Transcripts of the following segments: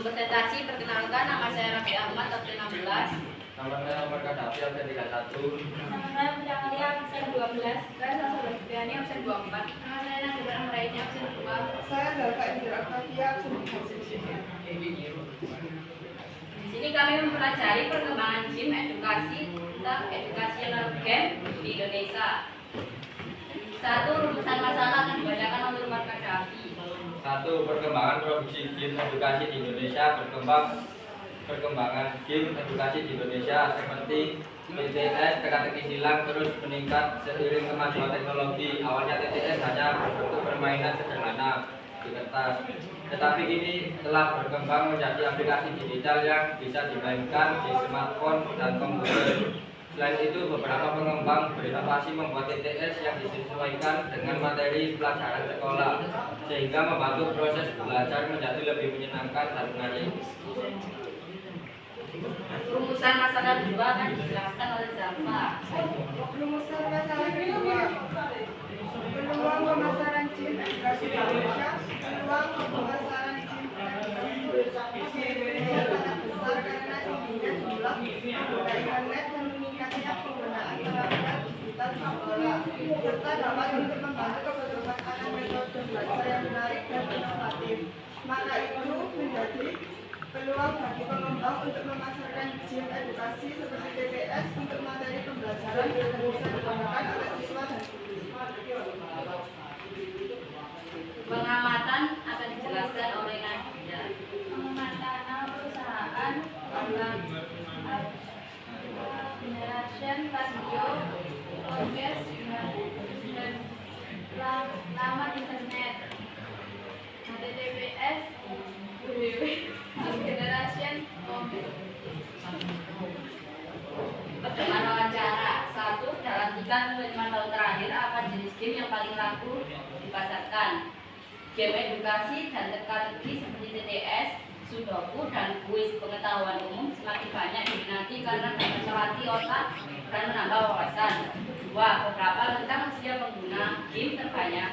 presentasi, perkenalkan, nama saya Raffi Ahmad, absen 16. Nama saya Omar Kadafi, absen 31. Nama saya Putri Amalia, absen 12. Saya Sastra Fitriani, absen 24. Nama saya Nabila Amraini, absen 2. Saya Dalfa Indira Octavia, absen 3. Di sini kami mempelajari perkembangan gym edukasi tentang educational game di Indonesia. Satu, rumusan masalah akan dibacakan oleh Umar Kadafi. 1. Perkembangan produksi game edukasi di Indonesia. Perkembangan game edukasi di Indonesia seperti TTS, teka-teki silang terus meningkat seiring kemajuan teknologi. Awalnya TTS hanya berbentuk permainan sederhana di kertas, tetapi kini telah berkembang menjadi aplikasi digital yang bisa dimainkan di smartphone dan komputer. Selain itu, beberapa pengembang berinovasi membuat TTS yang disesuaikan dengan materi pelajaran sekolah, sehingga membantu proses belajar menjadi lebih menyenangkan dan menarik. Rumusan masalah kedua akan dijelaskan oleh Zalfa. Rumusan masalah kedua, peluang pemasaran gym edukasi di Indonesia. Peluang pemasaran gym edukasi di Indonesia sangat besar karena tingginya jumlah pengguna internet dan meningkatnya penggunaan perangkat digital di sekolah, serta dapat untuk membantu kebutuhan anak metode belajar yang menarik dan inovatif. Maka itu menjadi peluang bagi pengembang untuk memasarkan gym edukasi seperti TTS untuk materi pembelajaran yang bisa digunakan oleh siswa dan guru. Pengamatan akan dijelaskan oleh Nadia. Pengamatan perusahaan, generation, radio, podcast, dan laman internet, HTTPS, generation, Pertemuan wawancara. 1. Dalam 3-5 tahun terakhir, apa jenis game yang paling laku dipasarkan? Game edukasi dan teka-teki seperti TTS, Sudoku, dan kuis pengetahuan umum semakin banyak diminati karena dapat melatih otak dan menambah wawasan. 2. Beberapa rentang usia pengguna game terbanyak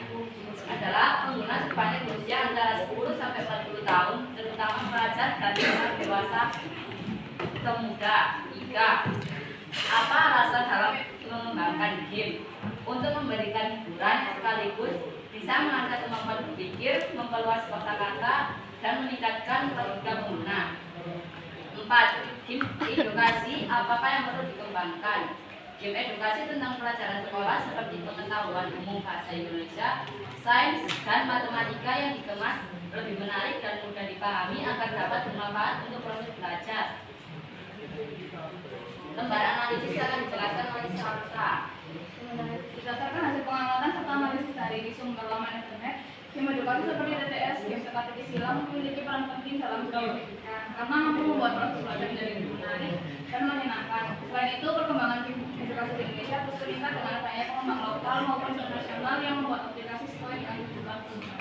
adalah pengguna sebanyak berusia antara 10 sampai 40 tahun, terutama pelajar dan orang dewasa pemuda. 3. Apa alasan dalam mengembangkan game? Untuk memberikan hiburan sekaligus bisa mengangkat kemampuan berpikir, memperluas kosakata, dan meningkatkan logika pengguna. 4. Game edukasi, apakah yang perlu dikembangkan? Game edukasi tentang pelajaran sekolah seperti pengetahuan umum bahasa Indonesia, sains, dan matematika yang dikemas lebih menarik dan mudah dipahami agar dapat bermanfaat untuk proses belajar. Lembar analisis akan dijelaskan oleh Salsa. berdasarkan hasil pengamatan serta analisis dari sumber laman internet, game edukasi seperti TTS, game teka-teki silang memiliki peran penting dalam pendidikan karena mampu membuat proses belajar menjadi lebih menarik dan menyenangkan. Selain itu, perkembangan game edukasi di Indonesia terus meningkat dengan adanya pengembang lokal maupun internasional yang membuat aplikasi sesuai dengan kebutuhan pengguna.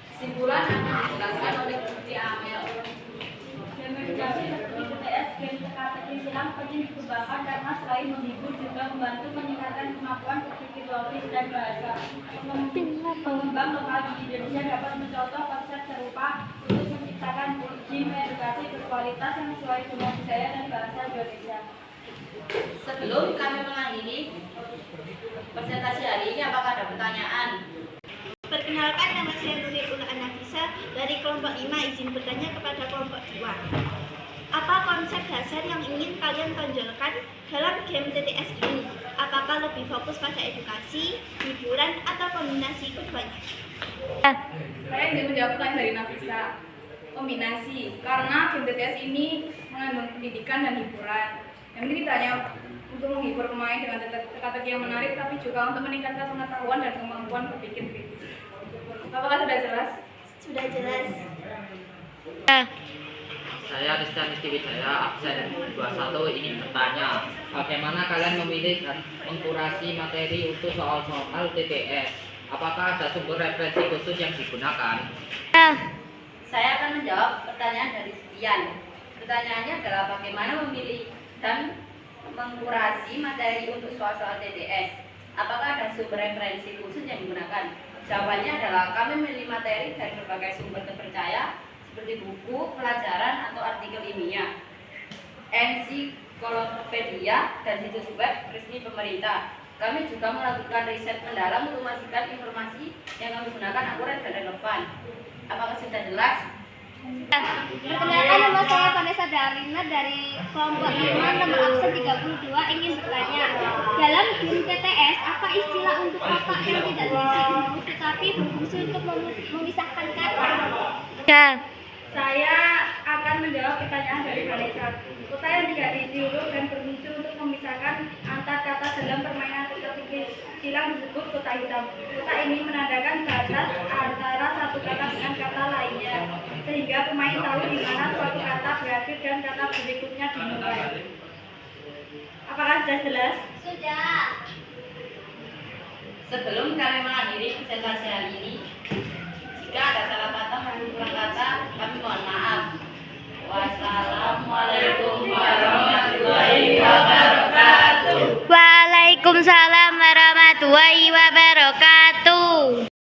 Kesimpulan akan dijelaskan oleh Putri Amel. Game edukasi seperti TTS, game teka-teki silang penting dikembangkan karena selain menghibur juga membantu meningkatkan kemampuan berpikir logis dan bahasa. Pengembang lokal di Indonesia dapat mencontoh konsep serupa untuk menciptakan game edukasi berkualitas yang sesuai dengan budaya dan bahasa Indonesia. Sebelum kami mengakhiri presentasi hari ini, apakah ada pertanyaan? Perkenalkan, nama saya Nurul Anafisa dari kelompok 5, izin bertanya kepada kelompok 2. Apa konsep dasar yang ingin kalian tonjolkan dalam game TTS ini? Apakah lebih fokus pada edukasi, hiburan, atau kombinasi keduanya? Saya ingin menjawab pertanyaan dari Nafisa. Kombinasi, karena game TTS ini mengandung pendidikan dan hiburan. Yang ini tidak hanya untuk menghibur pemain dengan teka-teki yang menarik, tapi juga untuk meningkatkan pengetahuan dan kemampuan berpikir kritis. Apakah sudah jelas? Sudah jelas. Saya Rizky Wijaya, absen 21, ingin bertanya, bagaimana kalian memilih dan mengkurasi materi untuk soal-soal TTS? Apakah ada sumber referensi khusus yang digunakan? Saya akan menjawab pertanyaan dari sekian. Pertanyaannya adalah bagaimana memilih dan mengkurasi materi untuk soal-soal TTS. Apakah ada sumber referensi khusus yang digunakan? Jawabannya adalah kami memilih materi dari berbagai sumber terpercaya seperti buku, pelajaran, atau artikel ilmiah, ensiklopedia, dan situs web resmi pemerintah. Kami juga melakukan riset mendalam untuk memastikan informasi yang kami gunakan akurat dan relevan. Apakah sudah jelas? Perkenalkan, nama saya Vanessa Darina dari kelompok 5 nomor absen 32 ingin bertanya. Dalam game TTS, apa istilah untuk kata yang tidak berisi huruf tetapi berfungsi untuk memisahkan kata? Saya akan menjawab pertanyaan dari Vanessa. Kota yang tidak diisi huruf dan berfungsi untuk memisahkan antar kata dalam permainan teka-teki silang disebut kota hitam. Kota ini menandakan batas antara satu kata dengan kata lainnya, sehingga pemain tahu di mana suatu kata berakhir dan kata berikutnya dimulai. Apakah sudah jelas? Sudah. Sebelum kami mengakhiri presentasi hari ini, jika ada salah